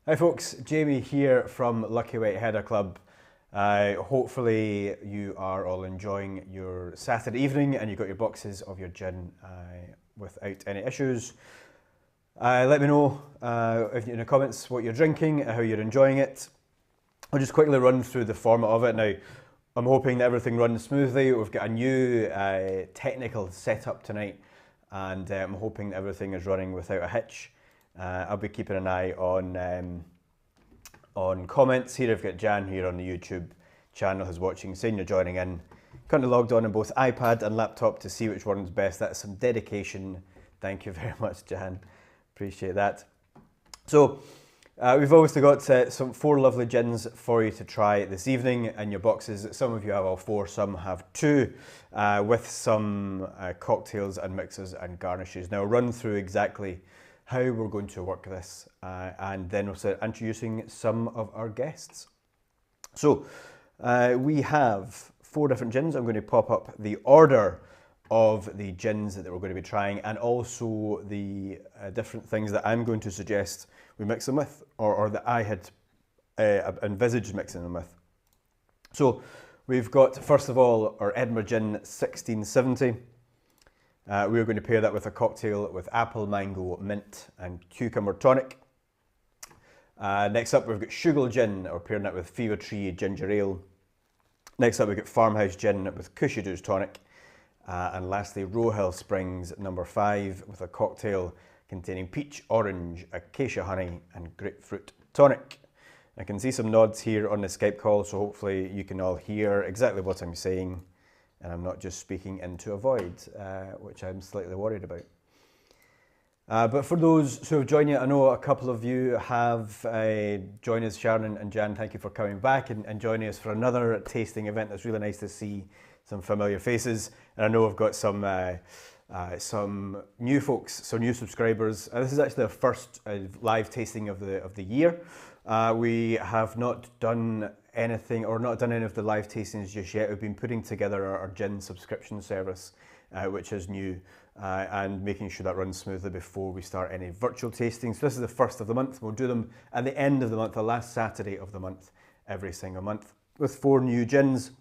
Hi folks, Jamie here from Lucky White Header Club. Hopefully you are all enjoying your Saturday evening and you've got your boxes of your gin without any issues. Let me know if in the comments what you're drinking, how you're enjoying it. I'll just quickly run through the format of it now. I'm hoping that everything runs smoothly. We've got a new technical setup tonight and I'm hoping that everything is running without a hitch. I'll be keeping an eye on comments. Here I've got Jan here on the YouTube channel who's watching, saying you're joining in. Currently logged on both iPad and laptop to see which one's best. That's some dedication. Thank you very much, Jan. Appreciate that. So we've obviously got some 4 lovely gins for you to try this evening in your boxes. Some of you have all 4, some have 2, with some cocktails and mixes and garnishes. Now I'll run through exactly how we're going to work this and then we'll start introducing some of our guests. So we have 4 different gins. I'm going to pop up the order of the gins that we're going to be trying and also the different things that I'm going to suggest we mix them with or that I had envisaged mixing them with. So we've got first of all our Edinburgh Gin 1670. We're going to pair that with a cocktail with apple, mango, mint and cucumber tonic. Next up we've got Shoogle Gin, or pairing that with Fever Tree Ginger Ale. Next up we've got Farmhouse Gin with Cushy Doos tonic. And lastly Roehill Springs number 5 with a cocktail containing peach, orange, acacia honey and grapefruit tonic. I can see some nods here on the Skype call, so hopefully you can all hear exactly what I'm saying. And I'm not just speaking into a void, which I'm slightly worried about. But for those who have joined you, I know a couple of you have joined us, Sharon and Jan, thank you for coming back and joining us for another tasting event. It's really nice to see some familiar faces. And I know we've got some new folks, some new subscribers. This is actually our first live tasting of the year. We have not done anything or not done any of the live tastings just yet. We've been putting together our gin subscription service, which is new, and making sure that runs smoothly before we start any virtual tastings. So this is the first of the month. We'll do them at the end of the month, the last Saturday of the month, every single month, with 4 new gins.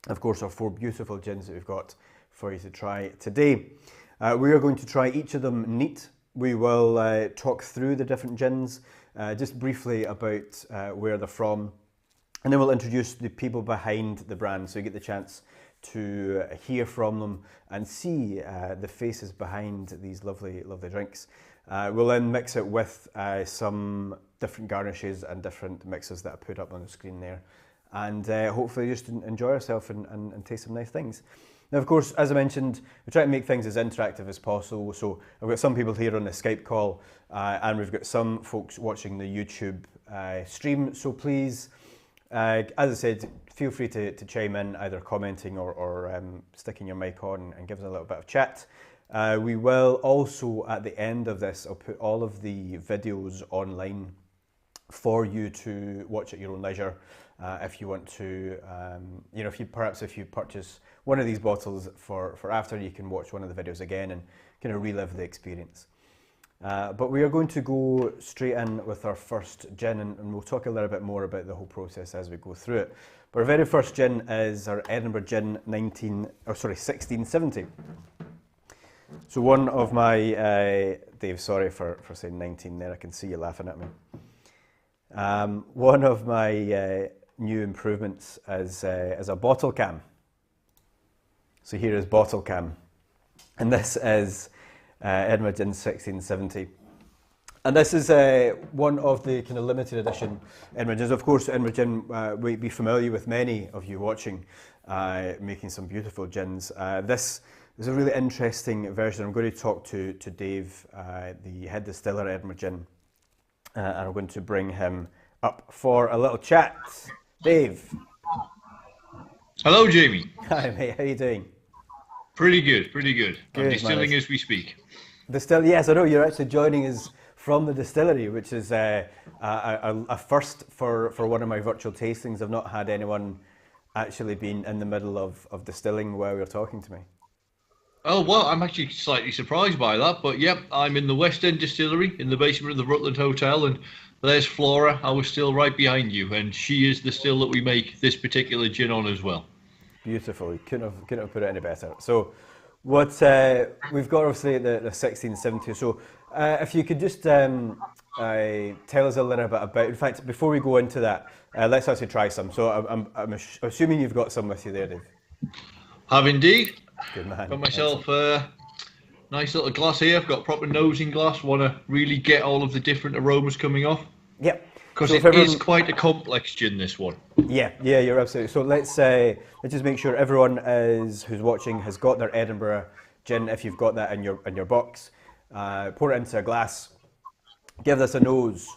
Of course, our 4 beautiful gins that we've got for you to try today. We are going to try each of them neat. We will talk through the different gins, just briefly about where they're from. And then we'll introduce the people behind the brand, so you get the chance to hear from them and see the faces behind these lovely, lovely drinks. We'll then mix it with some different garnishes and different mixes that I put up on the screen there. And hopefully just enjoy yourself and taste some nice things. Now, of course, as I mentioned, we try to make things as interactive as possible. So I've got some people here on the Skype call and we've got some folks watching the YouTube stream. So please, as I said, feel free to chime in, either commenting or sticking your mic on and give us a little bit of chat. We will also, at the end of this, I'll put all of the videos online for you to watch at your own leisure. If you want to, if you purchase one of these bottles for after, you can watch one of the videos again and kind of relive the experience. But we are going to go straight in with our first gin, and we'll talk a little bit more about the whole process as we go through it. But our very first gin is our Edinburgh Gin 1670. So one of my, Dave, sorry for saying 19 there, I can see you laughing at me. One of my new improvements is a bottle cam. So here is bottle cam, and this is Edinburgh Gin 1670. And this is one of the kind of limited edition Edinburgh Gins. Of course, Edinburgh Gin, will be familiar with many of you watching, making some beautiful gins. This is a really interesting version. I'm going to talk to Dave, the head distiller at Edinburgh Gin, and I'm going to bring him up for a little chat. Dave. Hello, Jamie. Hi, mate. How are you doing? Pretty good, pretty good. Good, I'm distilling man. as we speak. Yes, I know you're actually joining us from the distillery, which is a first for one of my virtual tastings. I've not had anyone actually been in the middle of distilling while you're talking to me. Oh, well, I'm actually slightly surprised by that, but yep, I'm in the West End Distillery in the basement of the Rutland Hotel, and there's Flora. I was still right behind you, and she is the still that we make this particular gin on as well. Beautiful. You couldn't have put it any better. So, what we've got obviously the 1670. So, if you could just tell us a little bit about. In fact, before we go into that, let's actually try some. So, I'm assuming you've got some with you there, Dave. Have indeed. Good man. Got Excellent. myself a nice little glass here. I've got proper nosing glass. Want to really get all of the different aromas coming off Yep. because So if it is everyone, quite a complex gin. This one. yeah, you're absolutely. So let's just make sure everyone is who's watching has got their Edinburgh gin. If you've got that in your box, pour it into a glass. Give this a nose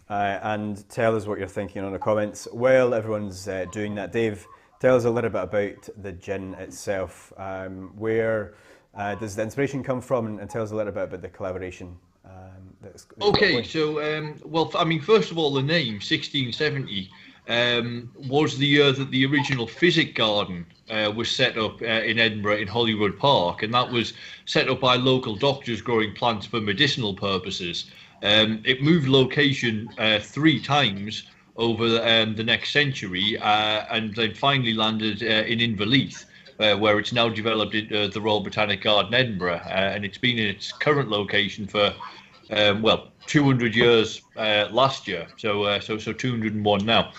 and tell us what you're thinking on the comments. While everyone's doing that, Dave, tell us a little bit about the gin itself. Where does the inspiration come from, and tell us a little bit about the collaboration that you've got Okay, going. so well, I mean, first of all, the name 1670 was the year that the original Physic Garden was set up in Edinburgh in Hollywood Park, and that was set up by local doctors growing plants for medicinal purposes. It moved location 3 times over the next century, and then finally landed in Inverleith. Where it's now developed into the Royal Botanic Garden, Edinburgh, and it's been in its current location for well, 200 years last year, so 201 now.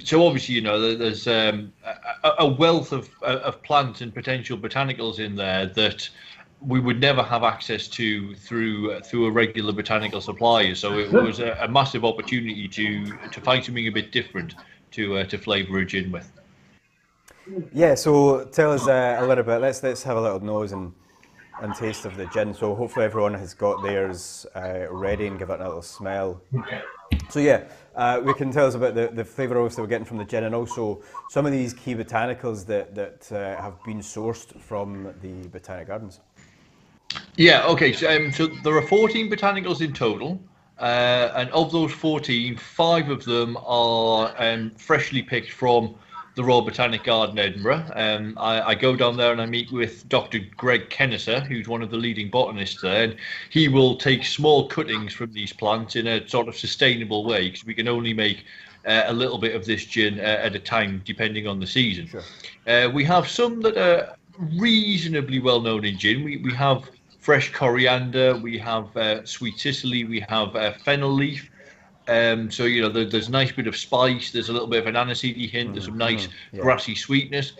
So obviously, you know, there's a wealth of plants and potential botanicals in there that we would never have access to through a regular botanical supplier. So it was a massive opportunity to find something a bit different to flavour a gin with. Yeah, so tell us a little bit. Let's have a little nose and taste of the gin. So hopefully everyone has got theirs ready and give it a little smell. So yeah, we can tell us about the flavour obviously we're getting from the gin, and also some of these key botanicals that have been sourced from the Botanic Gardens. Yeah, okay. So there are 14 botanicals in total, and of those 14, 5 of them are freshly picked from the Royal Botanic Garden, Edinburgh. I go down there and I meet with Dr. Greg Kenneser, who's one of the leading botanists there, and he will take small cuttings from these plants in a sort of sustainable way, because we can only make a little bit of this gin at a time, depending on the season. Sure. We have some that are reasonably well known in gin. We have fresh coriander, we have sweet Sicily, we have fennel leaf. So you know, there's a nice bit of spice. There's a little bit of an aniseedy hint. There's some nice Yeah. grassy sweetness.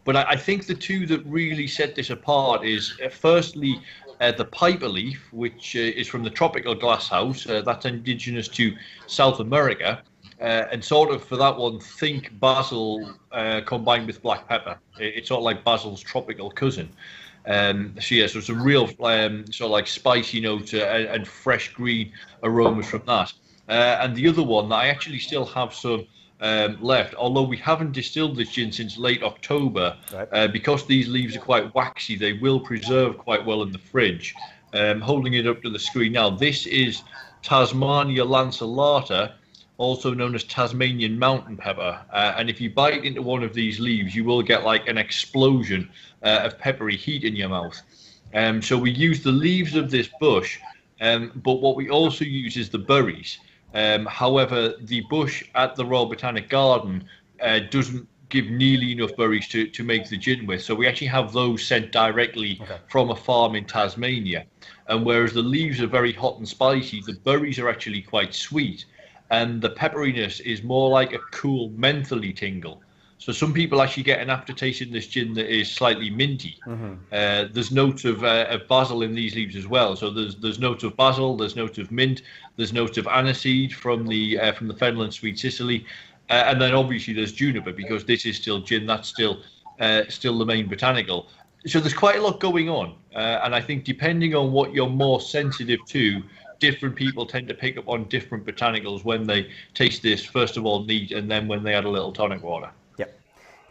But I think the two that really set this apart is firstly the piper leaf, which is from the tropical glasshouse. That's indigenous to South America. And sort of for that one, think basil combined with black pepper. It's sort of like basil's tropical cousin. So yeah, so some real sort of like spicy notes and fresh green aromas from that. And the other one that I actually still have some left, although we haven't distilled this gin since late October, Right. because these leaves are quite waxy, they will preserve quite well in the fridge. Holding it up to the screen now, this is Tasmania lanceolata, also known as Tasmanian mountain pepper. And if you bite into one of these leaves, you will get like an explosion of peppery heat in your mouth. So we use the leaves of this bush, but what we also use is the berries. However, the bush at the Royal Botanic Garden doesn't give nearly enough berries to make the gin with. So we actually have those sent directly Okay. from a farm in Tasmania. And whereas the leaves are very hot and spicy, the berries are actually quite sweet. And the pepperiness is more like a cool mentholy tingle. So some people actually get an aftertaste in this gin that is slightly minty. There's notes of basil in these leaves as well. So there's notes of basil, there's notes of mint, there's notes of aniseed from the fennel and sweet Sicily, and then obviously there's juniper, because this is still gin. That's still the main botanical. So there's quite a lot going on, and I think depending on what you're more sensitive to, different people tend to pick up on different botanicals when they taste this. First of all, neat, and then when they add a little tonic water. Yep.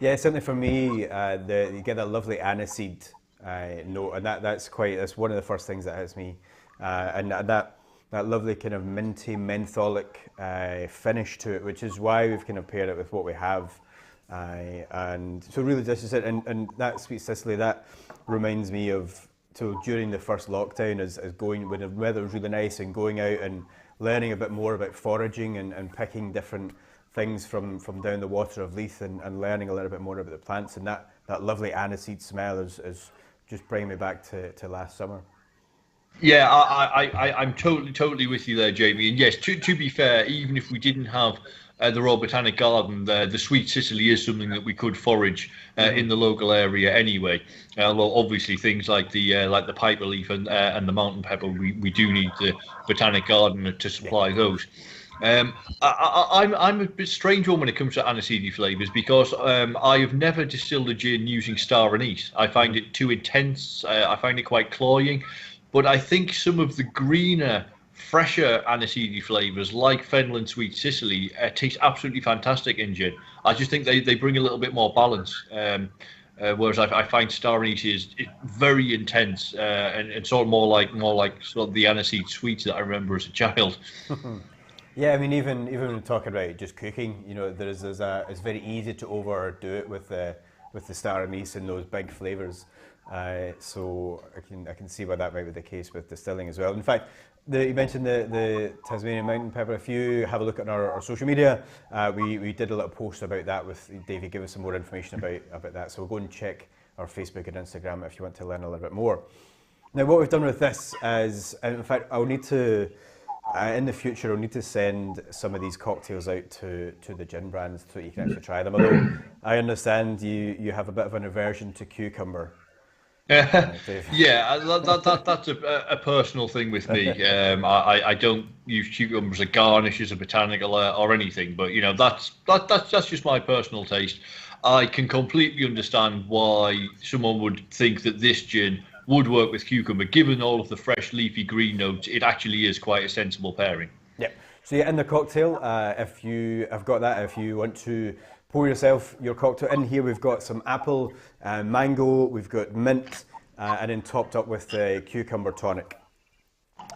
Yeah, certainly for me, you get a lovely aniseed note, and that's one of the first things that hits me, and that lovely kind of minty mentholic finish to it, which is why we've kind of paired it with what we have. And so really this is it, and that Sweet Sicily, that reminds me of, so during the first lockdown, as going, when the weather was really nice, and going out and learning a bit more about foraging and picking different things from down the water of Leith, and learning a little bit more about the plants, and that lovely aniseed smell is just bringing me back to last summer. Yeah, I'm totally with you there, Jamie. And yes, to be fair, even if we didn't have the Royal Botanic Garden, the Sweet Sicily is something that we could forage in the local area anyway. Although obviously things like the piper leaf and the mountain pepper, we do need the Botanic Garden to supply those. I'm a bit strange one when it comes to aniseedy flavours, because I have never distilled a gin using star anise. I find it too intense. I find it quite cloying. But I think some of the greener, fresher aniseedy flavours, like Fenland Sweet Sicily, taste absolutely fantastic in gin. I just think they bring a little bit more balance. Whereas I find star anise is very intense and sort of more like sort of the aniseed sweets that I remember as a child. Yeah, I mean, even when we're talking about just cooking, you know, it's very easy to overdo it with the star anise and those big flavours. So I can see why that might be the case with distilling as well. In fact, you mentioned the Tasmanian mountain pepper. If you have a look at our social media, we did a little post about that with Davey, give us some more information about that. So go and check our Facebook and Instagram if you want to learn a little bit more. Now, what we've done with this is, in fact, I'll need to, in the future, I'll need to send some of these cocktails out to the gin brands so you can actually try them. Although I understand you have a bit of an aversion to cucumber. Yeah, that's a personal thing with me. I don't use cucumber as a garnish, as a botanical or anything, but you know that's just my personal taste. I can completely understand why someone would think that this gin would work with cucumber, given all of the fresh leafy green notes. It actually is quite a sensible pairing. Yeah. So yeah, in the cocktail, if you have got that, if you want to pour yourself your cocktail in here, we've got some apple, mango, we've got mint, and then topped up with the cucumber tonic.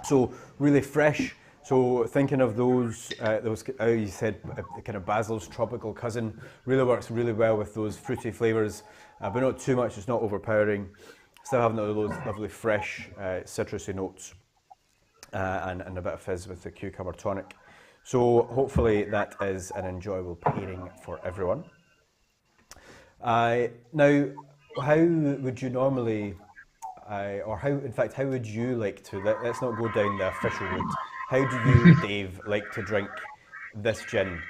So really fresh. So thinking of those, how you said, kind of basil's tropical cousin, really works really well with those fruity flavours, but not too much. It's not overpowering. Still having all those lovely fresh citrusy notes, and a bit of fizz with the cucumber tonic. So hopefully that is an enjoyable pairing for everyone. Now, how would you normally, or how would you like to, let's not go down the official route. How do you, Dave, like to drink this gin?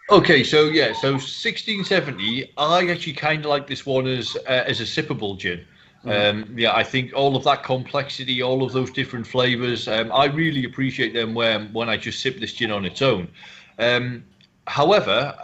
Okay, so 1670, I actually kind of like this one as a sippable gin. Yeah, I think all of that complexity, all of those different flavours, I really appreciate them when I just sip this gin on its own. However,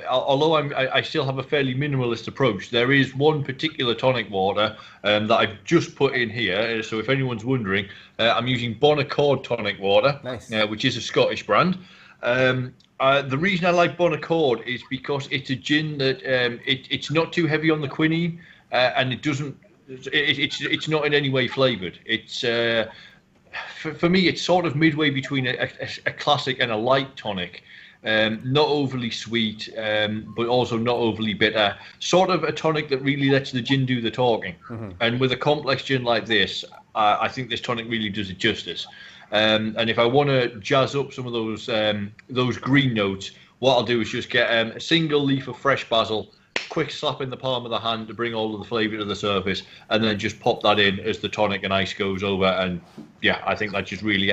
although I still have a fairly minimalist approach, there is one particular tonic water that I've just put in here. So if anyone's wondering, I'm using Bon Accord tonic water, nice. Which is a Scottish brand. The reason I like Bon Accord is because it's a gin that it's not too heavy on the quinine, and it doesn't. It's not in any way flavoured. It's for me, it's sort of midway between a classic and a light tonic. Not overly sweet, but also not overly bitter. Sort of a tonic that really lets the gin do the talking. And with a complex gin like this, I think this tonic really does it justice. And if I want to jazz up some of those green notes, what I'll do is just get a single leaf of fresh basil, quick slap in the palm of the hand to bring all of the flavour to the surface, and then just pop that in as the tonic and ice goes over. And yeah, I think that just really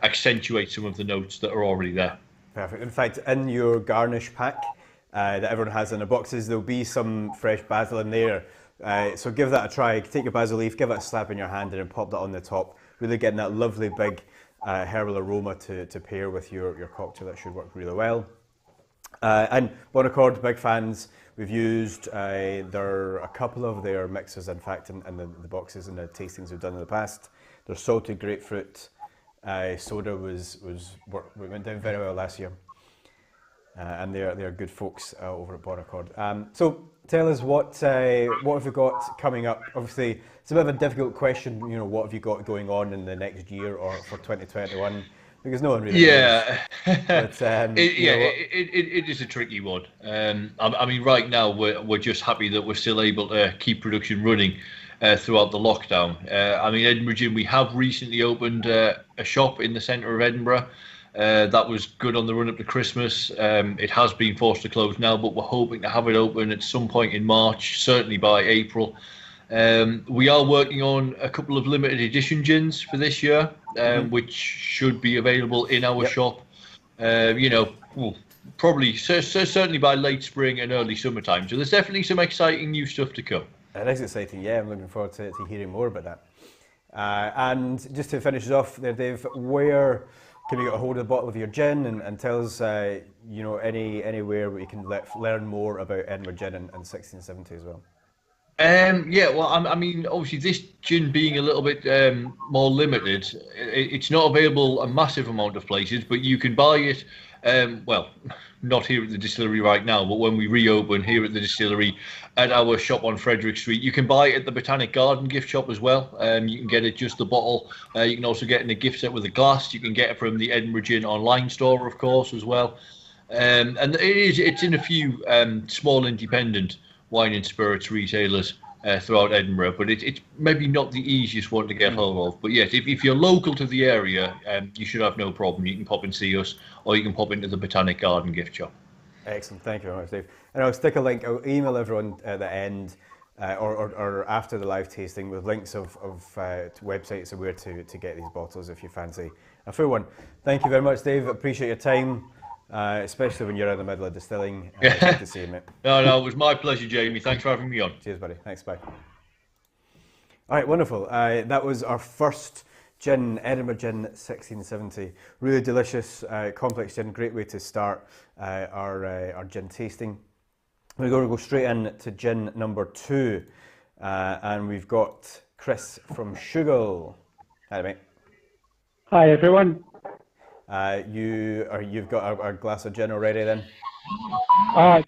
accentuates some of the notes that are already there. Perfect. In fact, in your garnish pack that everyone has in the boxes, there'll be some fresh basil in there. So give that a try. Take your basil leaf, give it a slap in your hand, and then pop that on the top. Really getting that lovely big herbal aroma to pair with your cocktail. That should work really well. And Bon Accord, big fans. We've used there are a couple of their mixes, in fact, in the boxes and the tastings we've done in the past. Their salted grapefruit soda we went down very well last year, and they're good folks over at Bon Accord. So tell us what have you got coming up? Obviously, it's a bit of a difficult question. You know, what have you got going on in the next year or for 2021? because no one really knows. Yeah, But you yeah, know what? it is a tricky one. I mean, right now we're just happy that we're still able to keep production running throughout the lockdown. I mean, Edinburgh Gin, we have recently opened a shop in the centre of Edinburgh. That was good on the run up to Christmas. It has been forced to close now, but we're hoping to have it open at some point in March, certainly by April. We are working on a couple of limited edition gins for this year, which should be available in our Yep. shop. You know, probably certainly by late spring and early summertime. So there's definitely some exciting new stuff to come. It is exciting, yeah. I'm looking forward to hearing more about that. And just to finish us off there, Dave, where can we get a hold of the bottle of your gin and tell us, you know, anywhere where you can learn more about Edinburgh Gin and 1670 as well? Yeah, well, I mean, obviously, this gin being a little bit more limited, it's not available a massive amount of places, but you can buy it. Well, not here at the distillery right now, but when we reopen here at the distillery at our shop on Frederick Street, you can buy it at the Botanic Garden gift shop as well. You can get it just the bottle. You can also get it in a gift set with a glass. You can get it from the Edinburgh Gin online store, of course, as well. And it's in a few small independent wine and spirits retailers throughout Edinburgh, but it's maybe not the easiest one to get hold of. But yes, if you're local to the area, you should have no problem. You can pop and see us, or you can pop into the Botanic Garden gift shop. Excellent, thank you very much, Dave. And I'll stick a link, I'll email everyone at the end or after the live tasting with links of to websites of where to get these bottles if you fancy a full one. Thank you very much, Dave. Appreciate your time. Especially when you're in the middle of distilling. It's good to see you, mate. No, it was my pleasure, Jamie. Thanks for having me on. Cheers, buddy. Thanks, bye. All right, wonderful. That was our first gin, Edinburgh Gin 1670. Really delicious, complex gin. Great way to start our gin tasting. We're going to go straight in to gin number 2. And we've got Chris from Shoogle. Hi, mate. Hi, everyone. You've got a glass of gin already then?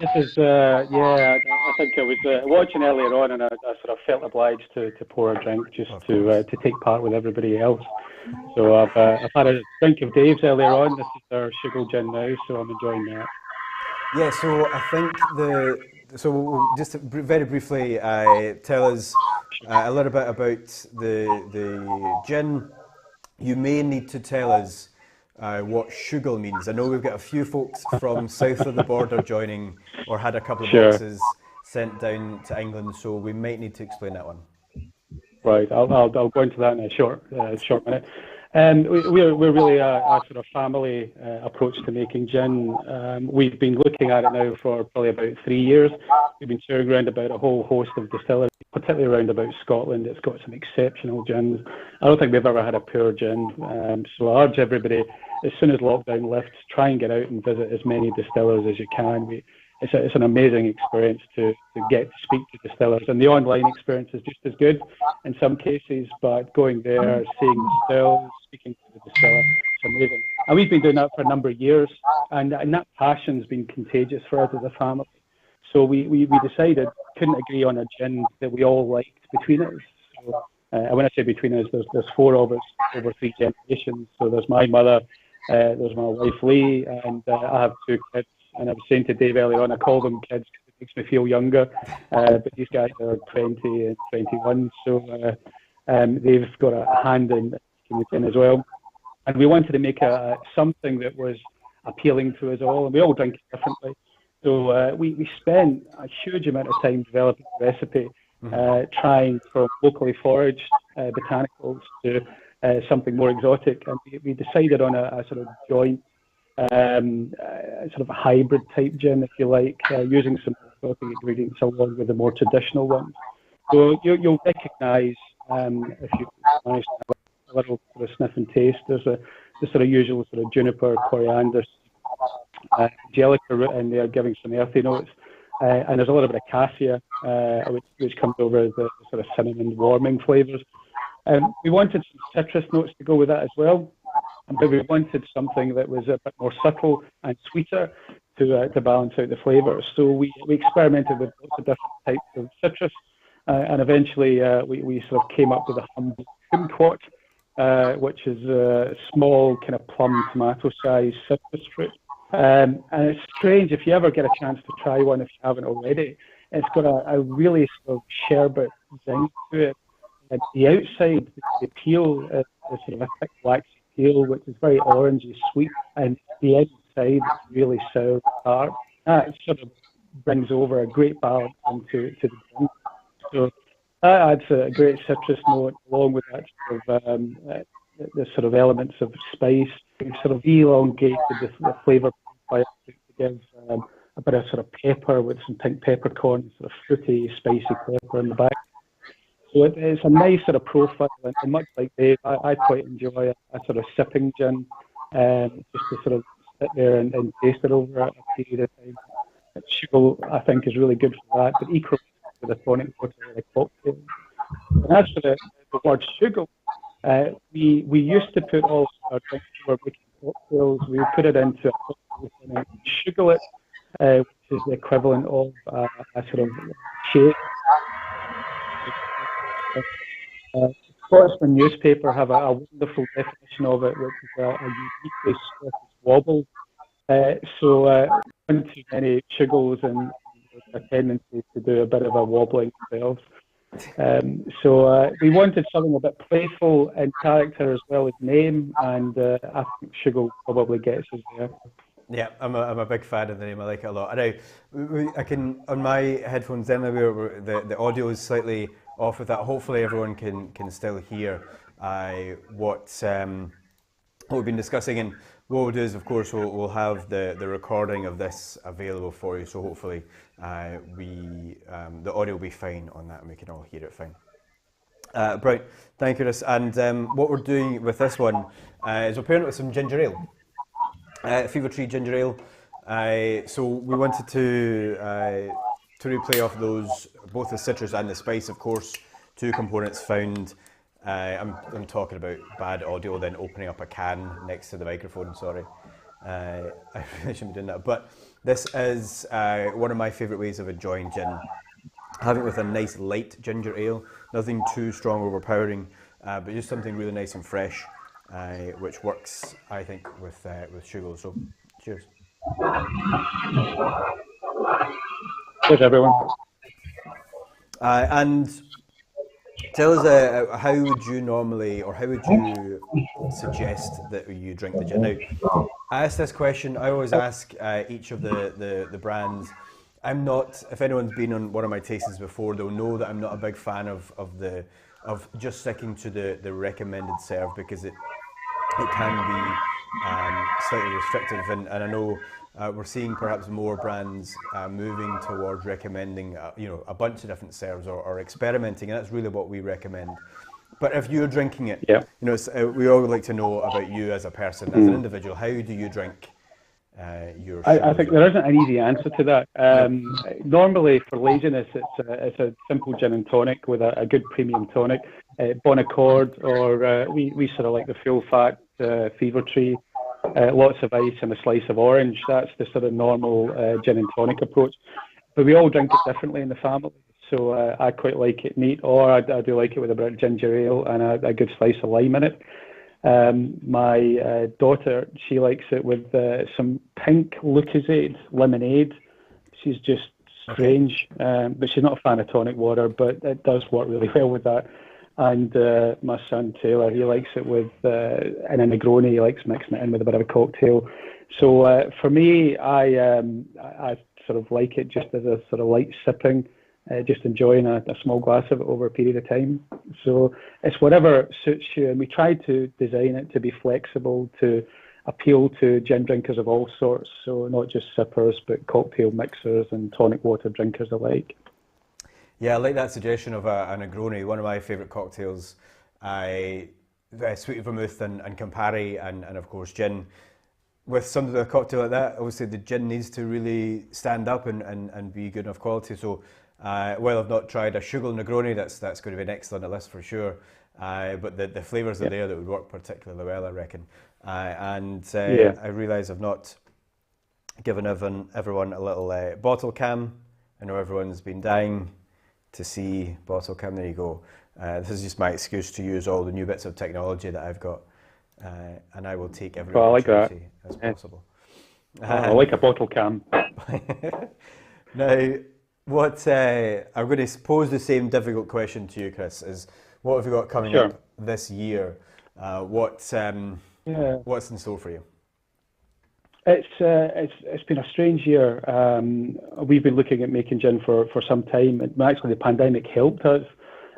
This is, yeah, I think I was watching earlier on and I sort of felt obliged to pour a drink just to take part with everybody else. So I've had a drink of Dave's earlier on. This is our Shoogle Gin now, so I'm enjoying that. Yeah, so I think just very briefly tell us a little bit about the gin. You may need to tell us what Shoogle means. I know we've got a few folks from south of the border joining, or had a couple of boxes sent down to England, so we might need to explain that one. Right, I'll go into that in a short minute. We're really a sort of family approach to making gin. We've been looking at it now for probably about 3 years. We've been touring around about a whole host of distilleries, particularly around about Scotland. It's got some exceptional gins. I don't think we've ever had a poor gin. So I urge everybody, as soon as lockdown lifts, try and get out and visit as many distillers as you can. It's an amazing experience to get to speak to distillers, and the online experience is just as good in some cases, but going there, seeing the stills, speaking to the distiller, it's amazing. And we've been doing that for a number of years, and that passion's been contagious for us as a family. So we decided, couldn't agree on a gin that we all liked between us. So, and when I say between us, there's 4 of us over 3 generations. So there's my mother, there's my wife Lee, and I have 2 kids. And I was saying to Dave earlier on, I call them kids because it makes me feel younger. But these guys are 20 and 21, so they've got a hand in it as well. And we wanted to make something that was appealing to us all, and we all drink it differently. So we spent a huge amount of time developing the recipe, trying from locally foraged botanicals to something more exotic. And we decided on a sort of joint, sort of a hybrid type gin, if you like, using some exotic ingredients along with the more traditional ones. So you'll recognise, if you manage to have a little sort of sniff and taste, there's the sort of usual sort of juniper, coriander, angelica root in there, giving some earthy notes, and there's a little bit of cassia, which comes over the sort of cinnamon warming flavours. We wanted some citrus notes to go with that as well, but we wanted something that was a bit more subtle and sweeter to balance out the flavours. So we experimented with lots of different types of citrus, and eventually we sort of came up with a humble kumquat which is a small kind of plum tomato-sized citrus fruit. And it's strange, if you ever get a chance to try one, if you haven't already, it's got a really sort of sherbet zing to it. At the outside, the peel is sort of a thick waxy peel, which is very orangey sweet, and the inside is really sour and tart. That sort of brings over a great balance into the drink. So that adds a great citrus note, along with that sort of the sort of elements of spice. We've sort of elongated the flavour profile to give a bit of sort of pepper with some pink peppercorn, sort of fruity, spicy pepper in the back. So it's a nice sort of profile, and much like Dave, I quite enjoy a sort of sipping gin, just to sort of sit there and taste it over a period of time. Shoogle, I think, is really good for that, but equally for the tonic water or the cocktail. And as for the word Shoogle, we used to put all our drinks we were making cocktails, we would put it into a cocktail and Shoogle it, which is the equivalent of a sort of shake. The Scotsman newspaper have a wonderful definition of it, which is a uniquely Scottish wobble. One too many Shoogles and a tendency to do a bit of a wobbling themselves. We wanted something a bit playful in character as well as name, and I think Shoogle probably gets us there. Yeah, I'm a big fan of the name. I like it a lot. I can, on my headphones anyway, the audio is slightly off with that. Hopefully everyone can still hear what we've been discussing. And what we'll do is, of course, we'll have the recording of this available for you. So hopefully the audio will be fine on that and we can all hear it fine. Brilliant. Thank you, Chris. And what we're doing with this one is we're pairing it with some ginger ale. Fever Tree Ginger Ale. So we wanted to really play off those, both the citrus and the spice, of course, two components found. I'm talking about bad audio, then opening up a can next to the microphone, sorry. I really shouldn't be doing that. But this is one of my favourite ways of enjoying gin. Having it with a nice light ginger ale, nothing too strong or overpowering, but just something really nice and fresh. Which works, I think, with Shoogle. So, cheers. Cheers, everyone. And tell us, how would you normally, or how would you suggest that you drink the gin? Now, I ask this question. I always ask each of the brands. I'm not. If anyone's been on one of my tastings before, they'll know that I'm not a big fan of just sticking to the recommended serve, because it can be slightly restrictive, and I know we're seeing perhaps more brands moving towards recommending a bunch of different serves or experimenting, and that's really what we recommend. But if you're drinking it, we all would like to know about you as a person, as an individual. How do you drink your? I think there isn't an easy answer to that. Normally, for laziness, it's a simple gin and tonic with a good premium tonic. Bon Accord, or we sort of like the full fat Fever Tree, lots of ice and a slice of orange. That's the sort of normal gin and tonic approach. But we all drink it differently in the family. So I quite like it neat, or I do like it with a bit of ginger ale and a good slice of lime in it. My daughter, she likes it with some pink Lucozade lemonade. She's just strange, but she's not a fan of tonic water, but it does work really well with that. And my son Taylor, he likes it with in a Negroni. He likes mixing it in with a bit of a cocktail. So for me, I sort of like it just as a sort of light sipping, just enjoying a small glass of it over a period of time. So it's whatever suits you, and we try to design it to be flexible, to appeal to gin drinkers of all sorts. So not just sippers, but cocktail mixers and tonic water drinkers alike. Yeah, I like that suggestion of a Negroni. One of my favourite cocktails, sweet vermouth and Campari, and of course gin. With something a cocktail like that, obviously the gin needs to really stand up and be good enough quality. So while I've not tried a Shoogle Negroni, that's going to be next on the list for sure. But the flavours are there that would work particularly well, I reckon. I realise I've not given everyone a little bottle cam. I know everyone's been dying to see bottle cam. There you go. This is just my excuse to use all the new bits of technology that I've got, and I will take every Well, I like that. opportunity as possible. I like a bottle cam. Now, what I'm going to pose the same difficult question to you, Chris, is what have you got coming Sure. up this year? What's in store for you? It's been a strange year. We've been looking at making gin for some time, and actually the pandemic helped us.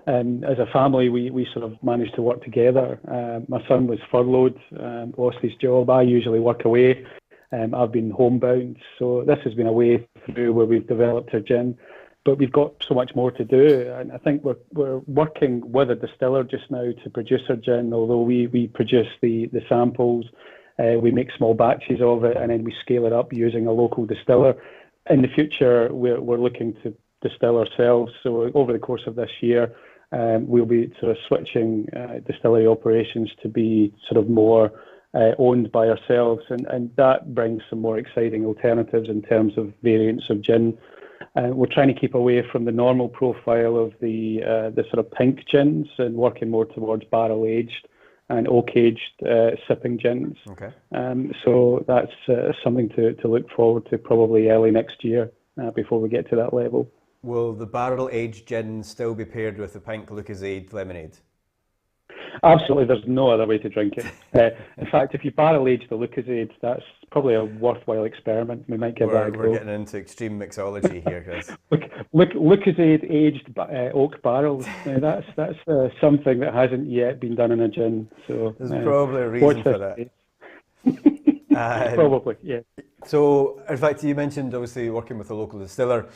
As a family, we sort of managed to work together. My son was furloughed, lost his job. I usually work away. I've been homebound, so this has been a way through where we've developed our gin, but we've got so much more to do. And I think we're working with a distiller just now to produce our gin. Although we produce the samples, we make small batches of it, and then we scale it up using a local distiller. In the future, we're looking to distill ourselves. So over the course of this year, we'll be sort of switching distillery operations to be sort of more owned by ourselves, and that brings some more exciting alternatives in terms of variants of gin. We're trying to keep away from the normal profile of the sort of pink gins and working more towards barrel aged and oak aged sipping gins. Okay. So that's something to look forward to probably early next year before we get to that level. Will the barrel aged gin still be paired with the pink Lucozade lemonade? Absolutely, there's no other way to drink it. In fact, if you barrel age the Lucozade, that's probably a worthwhile experiment. We might give that a go. We're getting into extreme mixology here, Chris. Lucozade aged oak barrels. That's something that hasn't yet been done in a gin. So there's probably a reason for that. Probably, yeah. So, in fact, you mentioned obviously working with a local distiller.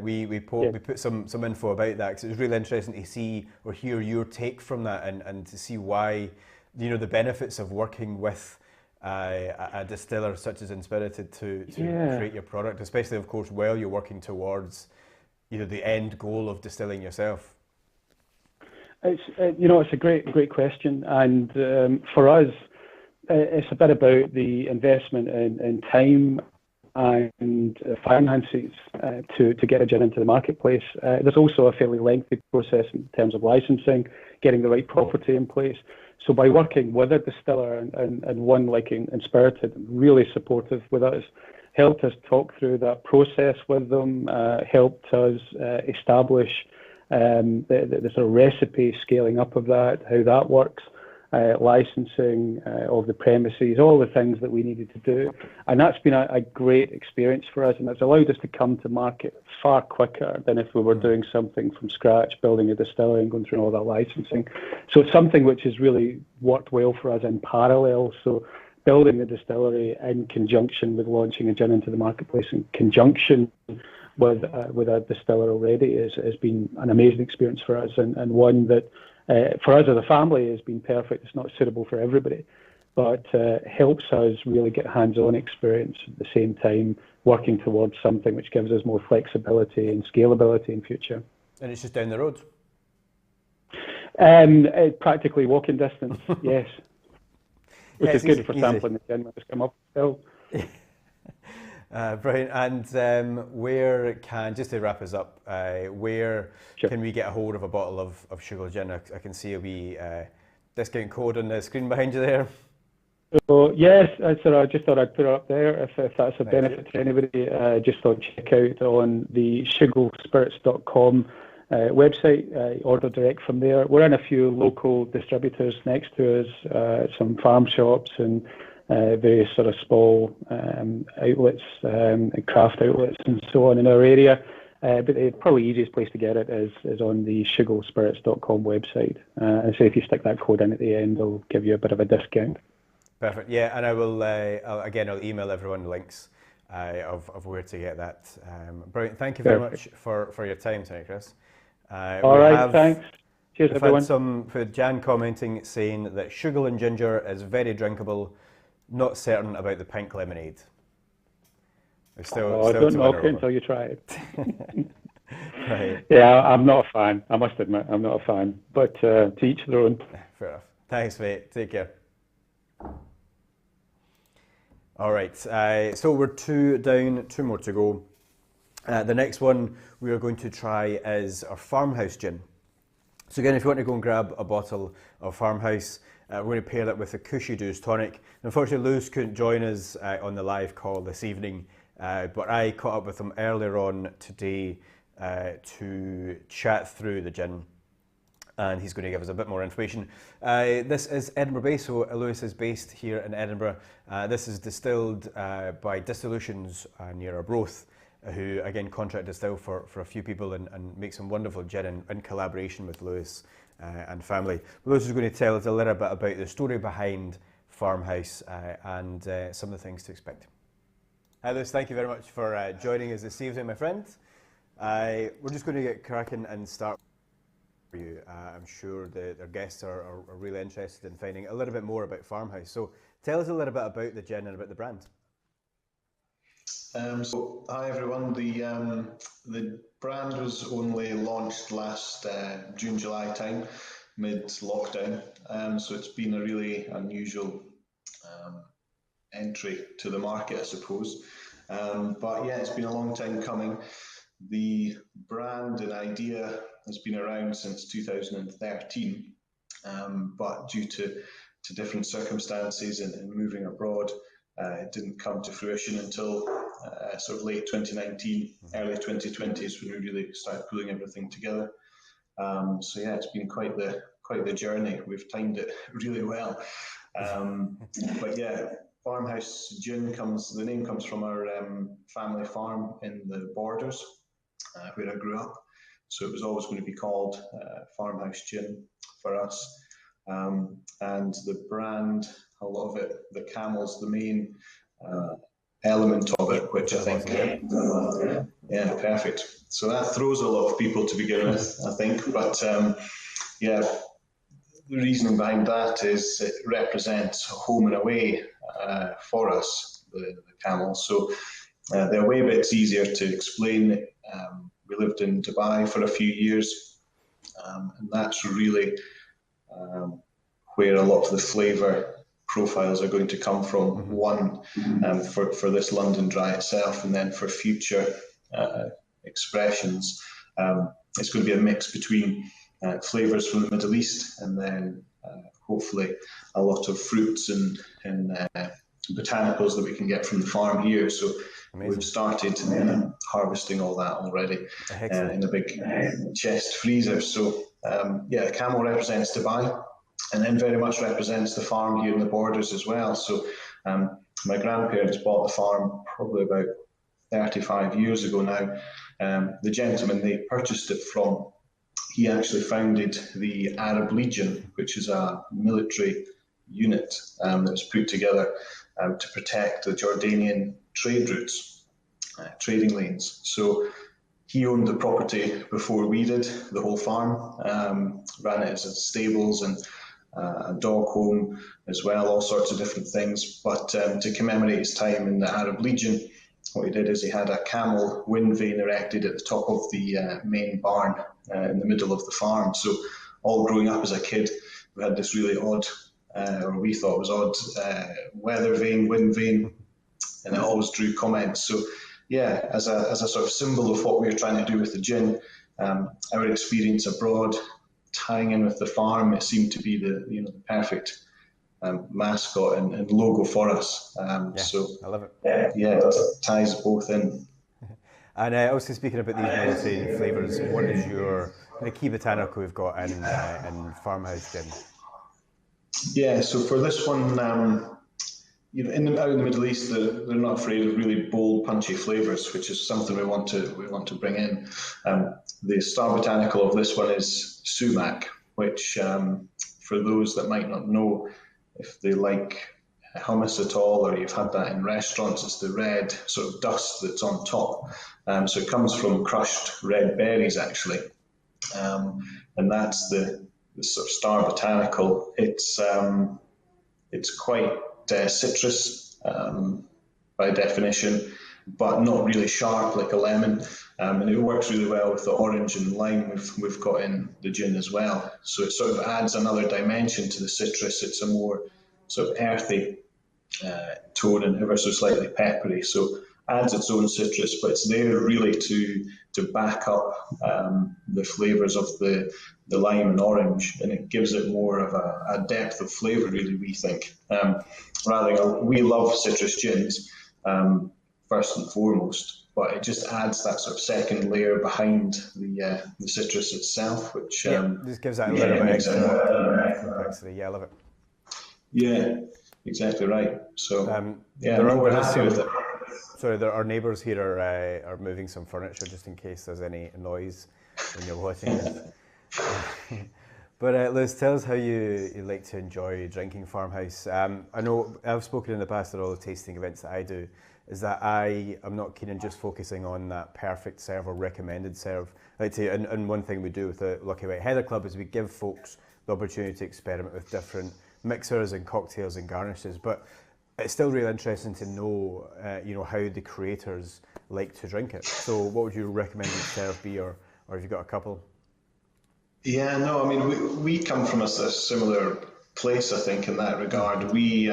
We put some info about that because it was really interesting to see or hear your take from that, and to see why, the benefits of working with a distiller such as Inspirited to create your product, especially of course while you're working towards the end goal of distilling yourself. It's a great question, and for us. It's a bit about the investment in time and finances to get a gin into the marketplace. There's also a fairly lengthy process in terms of licensing, getting the right property in place. So by working with a distiller and one like Inspirited, really supportive with us, helped us talk through that process with them, helped us establish the sort of recipe scaling up of that, how that works. Licensing of the premises, all the things that we needed to do. And that's been a great experience for us, and it's allowed us to come to market far quicker than if we were doing something from scratch, building a distillery and going through all that licensing. So it's something which has really worked well for us in parallel. So building the distillery in conjunction with launching a gin into the marketplace in conjunction with a distiller already has been an amazing experience for us, and one that for us as a family has been perfect. It's not suitable for everybody, but helps us really get hands-on experience at the same time, working towards something which gives us more flexibility and scalability in future. And it's just down the road? Practically walking distance, yes. Which is good for sampling the gin when it's come up still. Brilliant. And just to wrap us up, where can we get a hold of a bottle of Shoogle Gin? I can see a wee discount code on the screen behind you there. So yes, I just thought I'd put it up there if that's a benefit to anybody. Just thought check out on the shooglespirits.com website, order direct from there. We're in a few local distributors next to us, some farm shops and various sort of small outlets, craft outlets and so on in our area. But the probably easiest place to get it is on the shooglespirits.com website. And so if you stick that code in at the end, it'll give you a bit of a discount. Perfect. Yeah, and I will, I'll email everyone links of where to get that. Brilliant. Thank you very much for your time tonight, Chris. All right, thanks. Cheers, everyone. We've had Jan commenting saying that Shoogle and ginger is very drinkable. Not certain about the pink lemonade. I don't knock it until you try it. Right. Yeah, I'm not a fan. I must admit, I'm not a fan. But to each their own. Fair enough. Thanks, mate. Take care. All right. So we're two down, two more to go. The next one we are going to try is our Farmhouse Gin. So again, if you want to go and grab a bottle of Farmhouse, we're going to pair that with a Cushy Do's tonic. Unfortunately, Lewis couldn't join us on the live call this evening, but I caught up with him earlier on today to chat through the gin, and he's going to give us a bit more information. This is Edinburgh based, so Lewis is based here in Edinburgh. This is distilled by Dissolutions near Roehill, who again contract distill for a few people and make some wonderful gin in collaboration with Lewis and family. Lewis is going to tell us a little bit about the story behind Farmhouse and some of the things to expect. Hi Lewis, thank you very much for joining us this evening, my friend. We're just going to get cracking and start for you. I'm sure our guests are really interested in finding a little bit more about Farmhouse. So tell us a little bit about the gin and about the brand. So hi everyone. The brand was only launched last June, July time, mid-lockdown. So it's been a really unusual entry to the market, I suppose. But yeah, it's been a long time coming. The brand and idea has been around since 2013, but due to different circumstances and moving abroad, it didn't come to fruition until sort of late 2019, early 2020 is when we really started pulling everything together. So yeah, it's been quite the journey. We've timed it really well. But yeah, Farmhouse Gin the name comes from our family farm in the Borders, where I grew up. So it was always going to be called Farmhouse Gin for us. And the brand, a lot of it, the camel's the main element of it, which I think, yeah, perfect. So that throws a lot of people to begin with, I think. But yeah, the reasoning behind that is it represents home and away for us, the camel. So the away bit's easier to explain. We lived in Dubai for a few years, and that's really where a lot of the flavour profiles are going to come from. One, for this London Dry itself, and then for future expressions, it's going to be a mix between flavours from the Middle East and then hopefully a lot of fruits and botanicals that we can get from the farm here. So amazing. We've started harvesting all that already in a big chest freezer. So yeah, the camel represents Dubai, and then very much represents the farm here in the Borders as well. So my grandparents bought the farm probably about 35 years ago now. The gentleman they purchased it from, he actually founded the Arab Legion, which is a military unit that was put together to protect the Jordanian trade routes, trading lanes. So he owned the property before we did, the whole farm, ran it as stables and a dog home as well, all sorts of different things. But to commemorate his time in the Arab Legion, what he did is he had a camel wind vane erected at the top of the main barn in the middle of the farm. So all growing up as a kid, we had this really odd, or we thought was odd, weather vane, wind vane, and it always drew comments. So yeah, as a sort of symbol of what we were trying to do with the gin, our experience abroad, tying in with the farm, it seemed to be the perfect mascot and logo for us. Yeah, so I love it. Yeah, it ties both in. And also speaking about these military flavours, what is the key botanical we've got in Farmhouse Gin? Yeah, so for this one, out in the Middle East, they're not afraid of really bold, punchy flavours, which is something we want to bring in. The star botanical of this one is sumac, which for those that might not know, if they like hummus at all, or you've had that in restaurants, it's the red sort of dust that's on top. So it comes from crushed red berries, actually, and that's the sort of star botanical. It's quite citrus by definition, but not really sharp like a lemon. And it works really well with the orange and lime we've got in the gin as well. So it sort of adds another dimension to the citrus. It's a more sort of earthy tone and ever so slightly peppery. So adds its own citrus, but it's there really to to back up the flavours of the lime and orange, and it gives it more of a depth of flavour, really, we think. We love citrus gins, first and foremost, but it just adds that sort of second layer behind the citrus itself, which just gives that a little bit extra complexity. Yeah, I love it. Yeah, exactly right. So we're happy with it. Sorry, our neighbours here are moving some furniture just in case there's any noise when you're watching this. But Liz, tell us how you like to enjoy drinking Farmhouse. I know I've spoken in the past at all the tasting events that I do, is that I am not keen on just focusing on that perfect serve or recommended serve. I like to, and one thing we do with the Lucky White Heather Club is we give folks the opportunity to experiment with different mixers and cocktails and garnishes, but it's still really interesting to know, how the creators like to drink it. So what would your recommended serve be, or have you got a couple? Yeah, no, I mean, we come from a similar place, I think, in that regard. We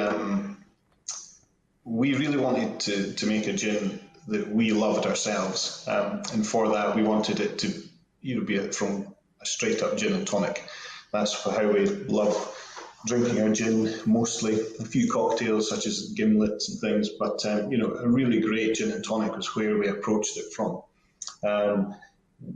really wanted to make a gin that we loved ourselves, and for that we wanted it to be from a straight up gin and tonic. That's how we love drinking our gin, mostly. A few cocktails such as gimlets and things, but a really great gin and tonic was where we approached it from.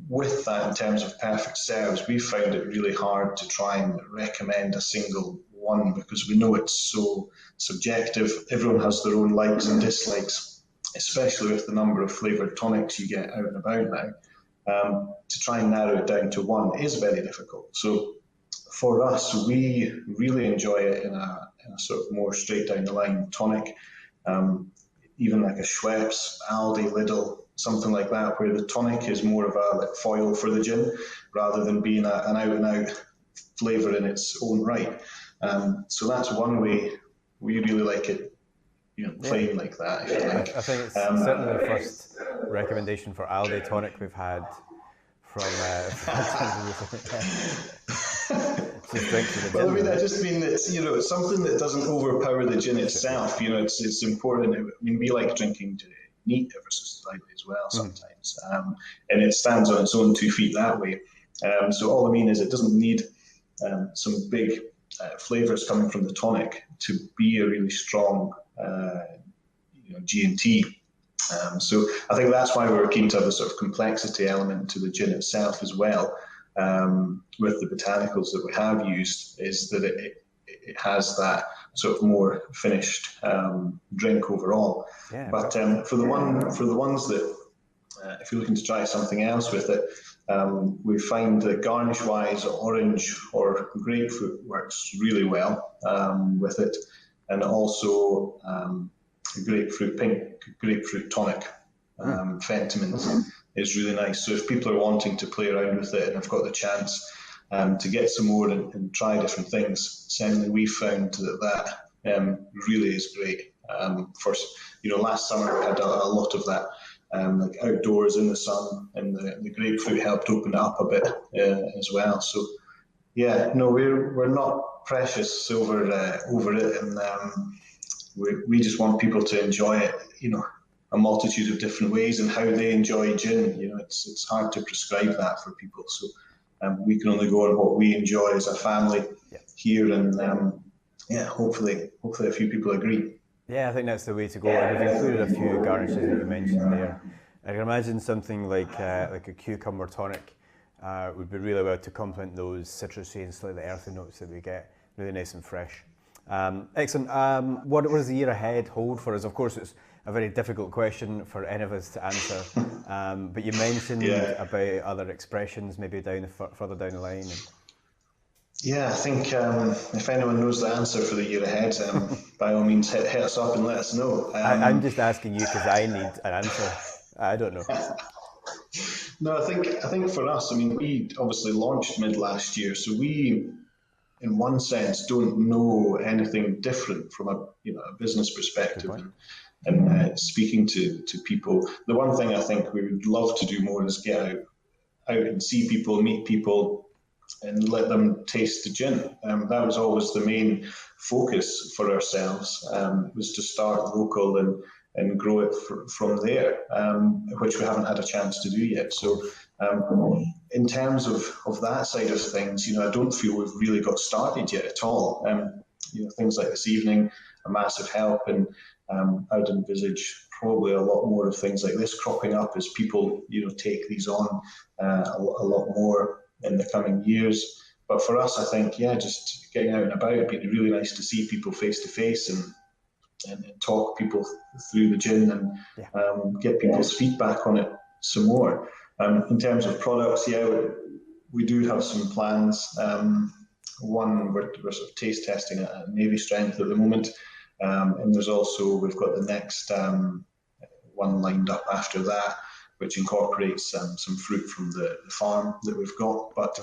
With that, in terms of perfect serves, we found it really hard to try and recommend a single one because we know it's so subjective. Everyone has their own likes and dislikes, especially with the number of flavoured tonics you get out and about now. To try and narrow it down to one is very difficult. So for us, we really enjoy it in a sort of more straight down the line tonic, even like a Schweppes, Aldi, Lidl, something like that, where the tonic is more of a foil for the gin rather than being an out and out flavour in its own right. So that's one way we really like it, plain like that, if you like. I think it's certainly the first recommendation for Aldi tonic we've had from well, I mean, I just mean that it's something that doesn't overpower the gin itself. It's important. I mean, we like drinking neat ever so slightly as well sometimes, and it stands on its own 2 feet that way. So all I mean is it doesn't need some big flavours coming from the tonic to be a really strong G&T. So I think that's why we were keen to have a sort of complexity element to the gin itself as well. With the botanicals that we have used, is that it has that sort of more finished drink overall. Yeah, but for the ones that if you're looking to try something else with it, we find that garnish-wise, orange or grapefruit works really well with it, and also pink grapefruit tonic, Fentimans is really nice. So if people are wanting to play around with it and have got the chance to get some more and try different things, certainly we found that really is great. Last summer we had a lot of that, like outdoors in the sun, and the grapefruit helped open it up a bit as well. So we're not precious over it, and we just want people to enjoy it, a multitude of different ways, and how they enjoy gin. It's hard to prescribe that for people. So we can only go on what we enjoy as a family here, and hopefully a few people agree. Yeah, I think that's the way to go. And we've included a few garnishes that you mentioned there. I can imagine something like a cucumber tonic would be really well to complement those citrusy and slightly earthy notes that we get, really nice and fresh. Excellent. What does the year ahead hold for us? Of course, it's a very difficult question for any of us to answer, but you mentioned about other expressions maybe further down the line. Yeah, I think if anyone knows the answer for the year ahead, by all means hit us up and let us know. I'm just asking you because I need an answer. I don't know. No, I think for us, I mean, we obviously launched mid last year, so we, in one sense, don't know anything different from a business perspective. And speaking to people, the one thing I think we would love to do more is get out and see people, meet people, and let them taste the gin. That was always the main focus for ourselves, was to start local grow it from there, which we haven't had a chance to do yet. So in terms of that side of things, I don't feel we've really got started yet at all. Things like this evening are massive help, and I would envisage probably a lot more of things like this cropping up as people, take these on a lot more in the coming years. But for us, I think, just getting out and about, it'd be really nice to see people face to face and talk people through the gin and get people's feedback on it some more. In terms of products, we do have some plans. One, we're sort of taste testing at Navy strength at the moment, and we've got the next one lined up after that, which incorporates some fruit from the farm that we've got. But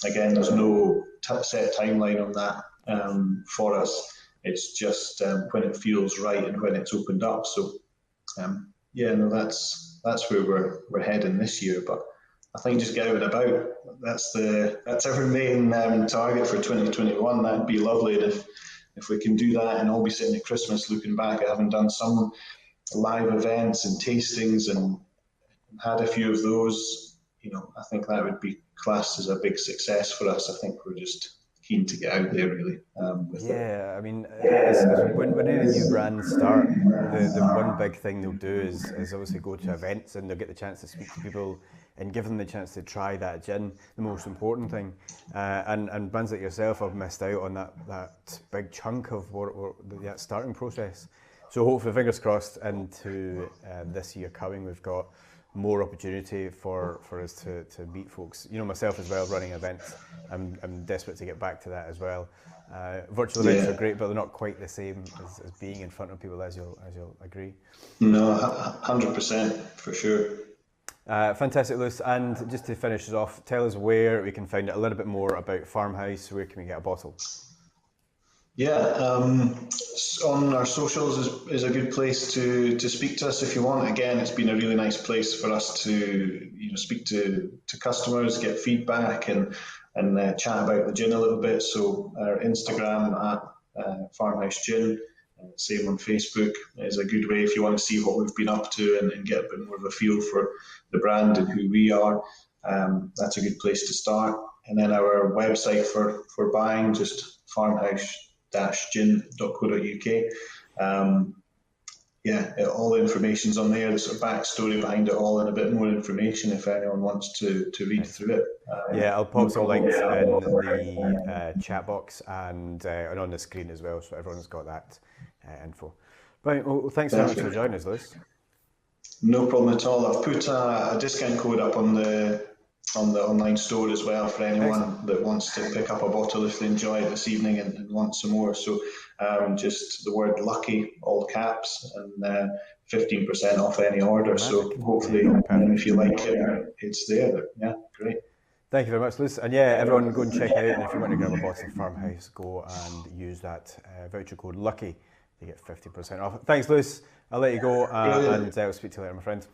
again, there's no set timeline on that for us. It's just when it feels right and when it's opened up. So that's where we're heading this year. But I think just get out and about. That's our main target for 2021. That'd be lovely if we can do that, and I'll be sitting at Christmas looking back at having done some live events and tastings and had a few of those. I think that would be classed as a big success for us. I think we're just keen to get out there really. I mean, when any new brands start, the one big thing they'll do is obviously go to events, and they'll get the chance to speak to people and give them the chance to try that gin, the most important thing. And brands like yourself have missed out on that big chunk of that starting process. So hopefully, fingers crossed, into this year coming, we've got more opportunity for us to meet folks. Myself as well, running events, I'm desperate to get back to that as well. Virtual events are great, but they're not quite the same as being in front of people, as you'll agree. No, 100% for sure. Fantastic, Lewis. And just to finish us off, tell us where we can find out a little bit more about Farmhouse. Where can we get a bottle? On our socials is a good place to speak to us if you want. Again, it's been a really nice place for us to speak to customers, get feedback, and chat about the gin a little bit. So our Instagram at Farmhouse Gin, same on Facebook, is a good way if you want to see what we've been up to and get a bit more of a feel for the brand and who we are. That's a good place to start. And then our website for buying, just farmhouse-gin.co.uk. All the information's on there. There's a backstory behind it all and a bit more information if anyone wants to read through it. I'll pop some links in the chat box and on the screen as well, so everyone's got that info. Right, well, thanks very much for joining us, Lewis. No problem at all. I've put a discount code up on the online store as well for anyone that wants to pick up a bottle if they enjoy it this evening and want some more. So just the word lucky, all caps, and 15% off any order. So hopefully, if you like it, it's there. Yeah, great. Thank you very much, Lewis. And everyone go and check out. And if you want to grab a bottle of Farmhouse, go and use that voucher code LUCKY to get 50% off. Thanks, Lewis. I'll let you go, and I'll speak to you later, my friend.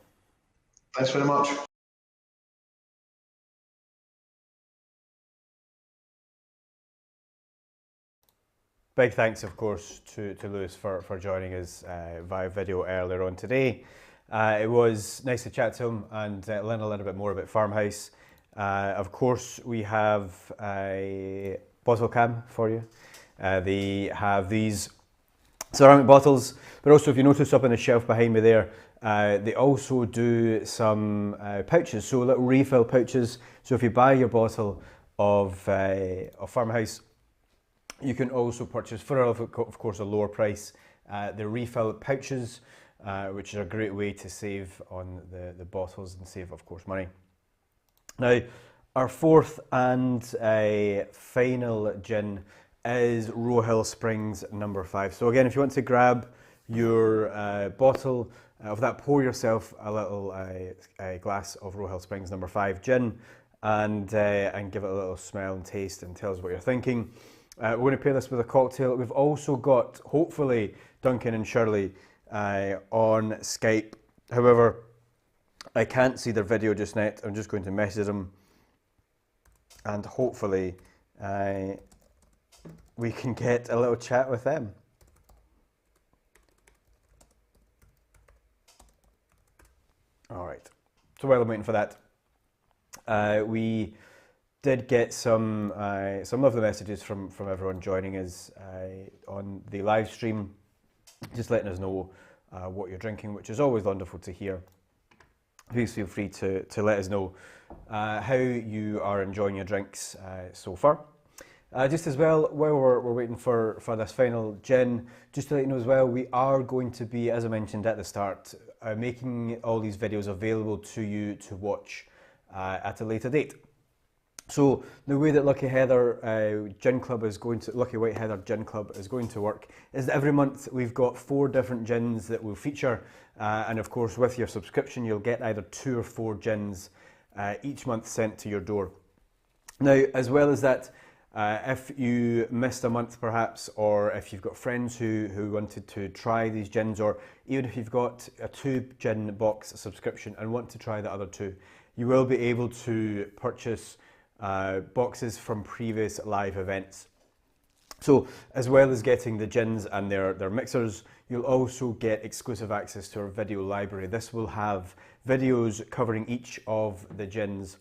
Thanks very much. Big thanks, of course, to Lewis for joining us via video earlier on today. It was nice to chat to him and learn a little bit more about Farmhouse. Of course, we have a bottle cam for you. They have these ceramic bottles, but also if you notice up on the shelf behind me there, they also do some pouches, so little refill pouches. So if you buy your bottle of Farmhouse, you can also purchase, for of course a lower price, the refill pouches, which is a great way to save on the bottles and save, of course, money. Now, our fourth and final gin is Roehill Springs number 5. So again, if you want to grab your bottle of that, pour yourself a little glass of Roehill Springs number 5 gin and give it a little smell and taste and tell us what you're thinking. We're going to pair this with a cocktail. We've also got, hopefully, Duncan and Shirley on Skype. However, I can't see their video just now. I'm just going to message them, and hopefully we can get a little chat with them. All right. So while I'm waiting for that, we did get some lovely messages from everyone joining us on the live stream, just letting us know what you're drinking, which is always wonderful to hear. Please feel free to let us know how you are enjoying your drinks so far. Just as well, while we're waiting for this final gin, just to let you know as well, we are going to be, as I mentioned at the start, making all these videos available to you to watch at a later date. So the way that Lucky White Heather Gin Club is going to work is that every month we've got 4 different gins that will feature, and of course with your subscription you'll get either 2 or 4 gins each month sent to your door. Now, as well as that, if you missed a month perhaps, or if you've got friends who wanted to try these gins, or even if you've got a 2 gin box subscription and want to try the other 2, you will be able to purchase boxes from previous live events. So as well as getting the gins and their mixers, you'll also get exclusive access to our video library. This will have videos covering each of the gins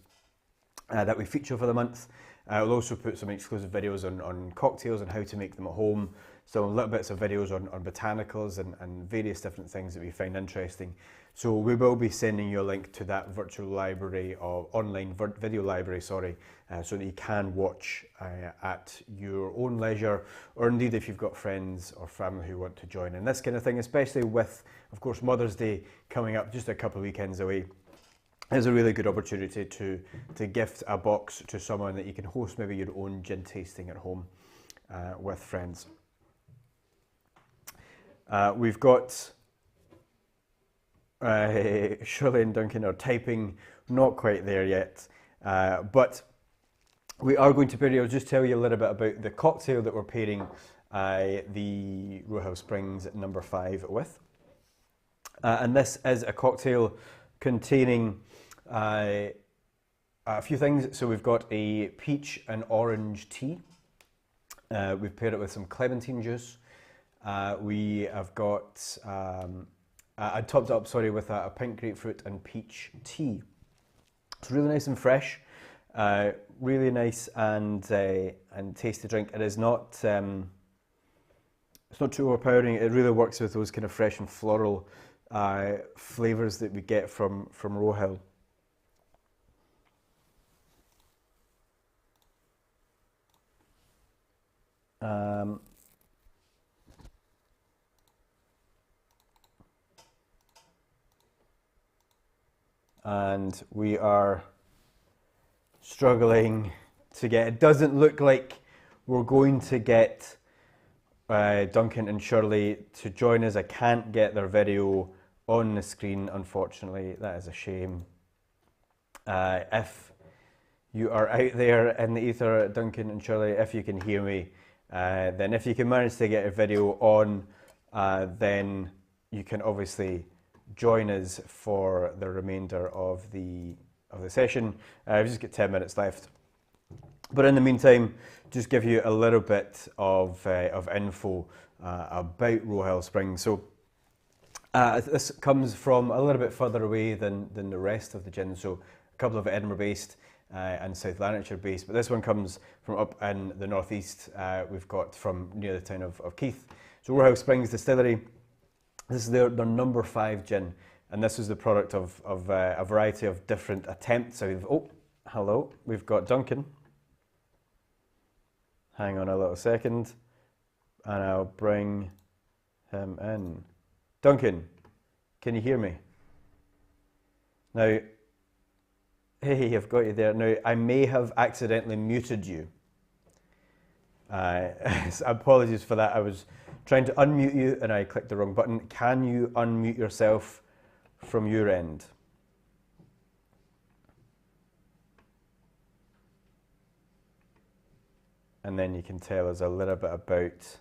that we feature for the month. We'll also put some exclusive videos on cocktails and how to make them at home. Some little bits of videos on botanicals and various different things that we find interesting. So we will be sending you a link to that virtual library, or online video library, sorry, so that you can watch at your own leisure, or indeed if you've got friends or family who want to join in this kind of thing, especially with, of course, Mother's Day coming up just a couple of weekends away. It's a really good opportunity to gift a box to someone that you can host maybe your own gin tasting at home with friends. We've got Shirley and Duncan are typing, not quite there yet, but we are going to pair. I'll just tell you a little bit about the cocktail that we're pairing the Roehill Springs number 5 with. And this is a cocktail containing a few things. So we've got a peach and orange tea. We've paired it with some clementine juice. We have got, I topped it up, sorry, with a pink grapefruit and peach tea. It's really nice and fresh, really nice and tasty drink. It is not, it's not too overpowering. It really works with those kind of fresh and floral flavours that we get from Roehill. And we are struggling to get, it doesn't look like we're going to get Duncan and Shirley to join us. I can't get their video on the screen, unfortunately. That is a shame. If you are out there in the ether, Duncan and Shirley, if you can hear me, then if you can manage to get a video on, then you can obviously join us for the remainder of the session. We've just got 10 minutes left. But in the meantime, just give you a little bit of info about Roehill Springs. So this comes from a little bit further away than the rest of the gin. So a couple of Edinburgh based and South Lanarkshire based, but this one comes from up in the northeast. We've got from near the town of Keith. So Roehill Springs Distillery, this is their number 5 gin, and this is the product of a variety of different attempts. So hello, we've got Duncan. Hang on a little second, and I'll bring him in. Duncan, can you hear me? Now, hey, I've got you there. Now, I may have accidentally muted you. Apologies for that. I was trying to unmute you and I clicked the wrong button. Can you unmute yourself from your end? And then you can tell us a little bit about...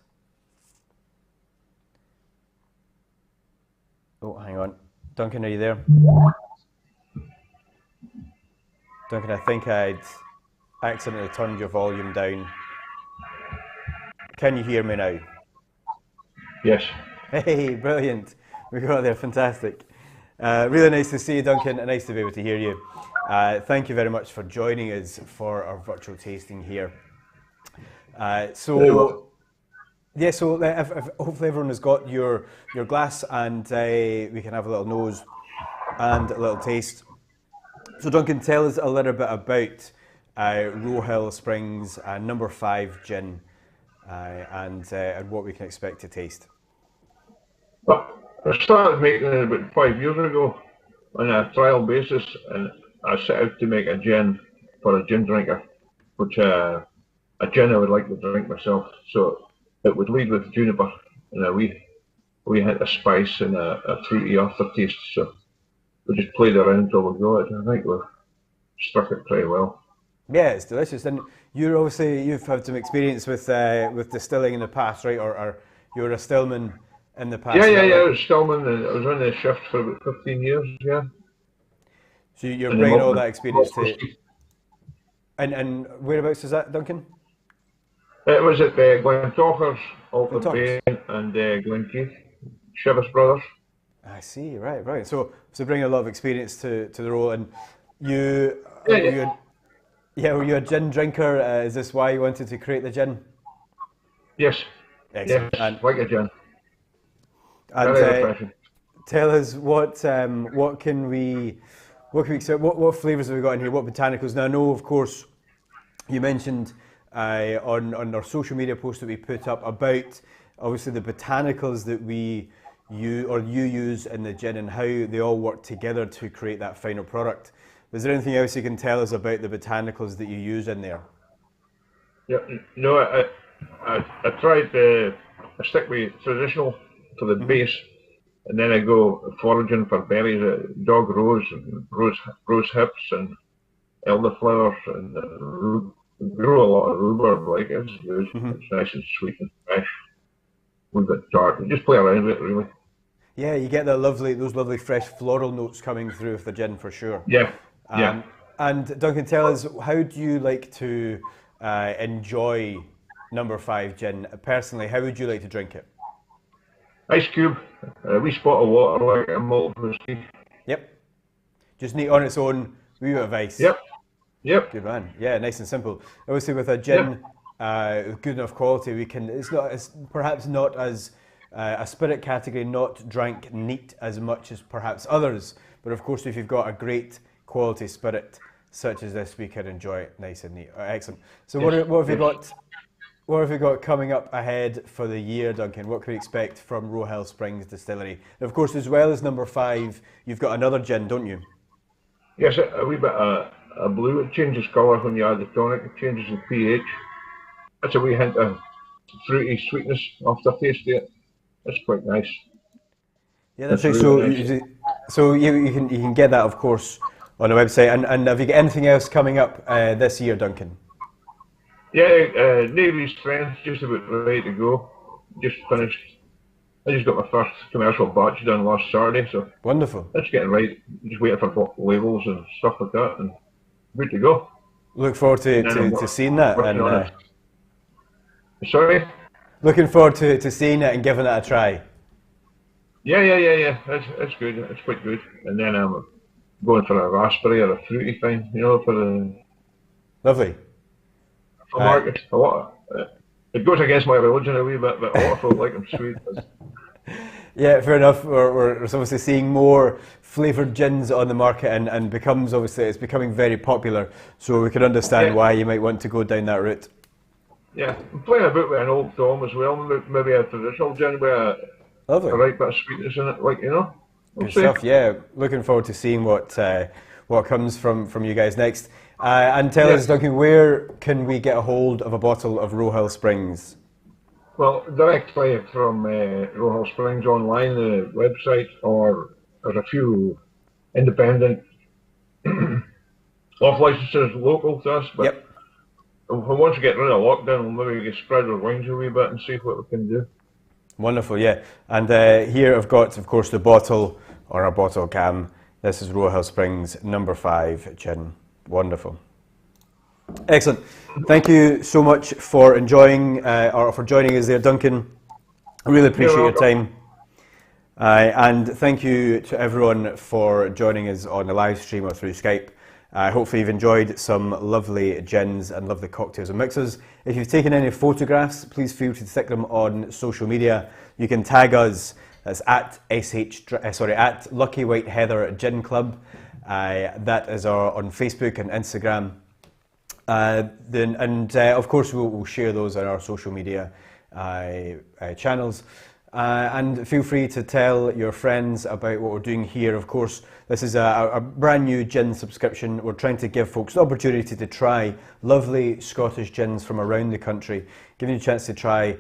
Oh, hang on. Duncan, are you there? Duncan, I think I'd accidentally turned your volume down. Can you hear me now? Yes. Hey, brilliant. We got there, fantastic. Really nice to see you, Duncan, and nice to be able to hear you. Thank you very much for joining us for our virtual tasting here. So hopefully everyone has got your glass, and we can have a little nose and a little taste. So Duncan, tell us a little bit about Roehill Springs number 5 gin and what we can expect to taste. Well, I started making it about 5 years ago on a trial basis, and I set out to make a gin for a gin drinker, which a gin I would like to drink myself. So it would lead with juniper and a wee hint of spice and a fruity aftertaste. So we just played around till we got it. I think we've struck it pretty well. Yeah, it's delicious. And you've had some experience with distilling in the past, right? Or you were a stillman in the past. Yeah, I was stillman, and I was on the shift for about 15 years. Yeah. So you're bringing all that experience to. And whereabouts is that, Duncan? It was at Glentochers, Alford Bay, and Glenkeith, Sheriff's Brothers. I see. Right. So bringing a lot of experience to the role, and you. Were you a gin drinker? Is this why you wanted to create the gin? Yes. Excellent. Yes, like a gin. And tell us what can we expect? What flavours have we got in here? What botanicals? Now I know, of course, you mentioned on our social media post that we put up about obviously the botanicals that you use in the gin and how they all work together to create that final product. Is there anything else you can tell us about the botanicals that you use in there? Yeah, no, I tried I stick with traditional for the base, and then I go foraging for berries, dog rose, and rose hips, and elderflowers, and grow a lot of rhubarb. Like it's good. It's nice and sweet and fresh. We've got tart. Just play around with it, really. Yeah, you get those lovely fresh floral notes coming through with the gin for sure. Yeah. And Duncan, tell us, how do you like to enjoy number 5 gin? Personally, how would you like to drink it? Ice cube, a wee spot of water like a malt whiskey. Yep. Just neat on its own, wee bit of ice. Yep. Good man. Yeah, nice and simple. Obviously, with a gin, good enough quality, it's perhaps not as a spirit category, not drank neat as much as perhaps others. But of course, if you've got a great quality spirit such as this, we can enjoy it nice and neat. Excellent. So what have you got? What have we got coming up ahead for the year, Duncan? What can we expect from Roehill Springs Distillery? And of course, as well as number 5, you've got another gin, don't you? Yes, a wee bit of blue. It changes colour when you add the tonic. It changes the pH. That's a wee hint of fruity sweetness aftertaste to it. That's quite nice. Yeah, that's right. So you can get that, of course, on the website. And have you got anything else coming up this year, Duncan? Yeah, Navy Strength, just about ready to go. Just finished. I just got my first commercial batch done last Saturday, so wonderful. That's getting right. Just waiting for labels and stuff like that, and good to go. Look forward to seeing that. And sorry. Looking forward to seeing it and giving it a try. Yeah. That's good. It's quite good. And then I'm going for a raspberry or a fruity thing, for the lovely. For market. A lot. It goes against my religion a wee bit, but a lot of folk like them sweet. Yeah, fair enough. We're obviously seeing more flavoured gins on the market, and it's becoming very popular. So we can understand why you might want to go down that route. Yeah, I'm playing a bit with an old Tom as well. Maybe a traditional gin with a right bit of sweetness in it, We'll Good stuff. Yeah, looking forward to seeing what comes from you guys next. And tell us, Duncan, where can we get a hold of a bottle of Roehill Springs? Well, directly from Roehill Springs online, the website, or there's a few independent off licenses local to us. But once we get rid of lockdown, we'll maybe spread our wings a wee bit and see what we can do. Wonderful, yeah. And here I've got, of course, the bottle, or a bottle cam. This is Roehill Springs number 5 gin. Wonderful. Excellent. Thank you so much for enjoying or for joining us there, Duncan. I really appreciate your time. And thank you to everyone for joining us on the live stream or through Skype. Hopefully you've enjoyed some lovely gins and lovely cocktails and mixers. If you've taken any photographs, please feel free to stick them on social media. You can tag us. That's at Lucky White Heather Gin Club. That is on Facebook and Instagram. Of course we'll share those on our social media channels. And feel free to tell your friends about what we're doing here. Of course, this is a brand new gin subscription. We're trying to give folks the opportunity to try lovely Scottish gins from around the country, giving you a chance to try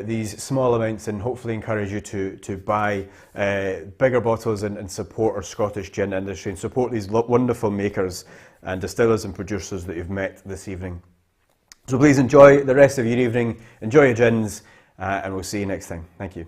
these small amounts and hopefully encourage you to buy bigger bottles and support our Scottish gin industry and support these wonderful makers and distillers and producers that you've met this evening. So please enjoy the rest of your evening, enjoy your gins, and we'll see you next time. Thank you.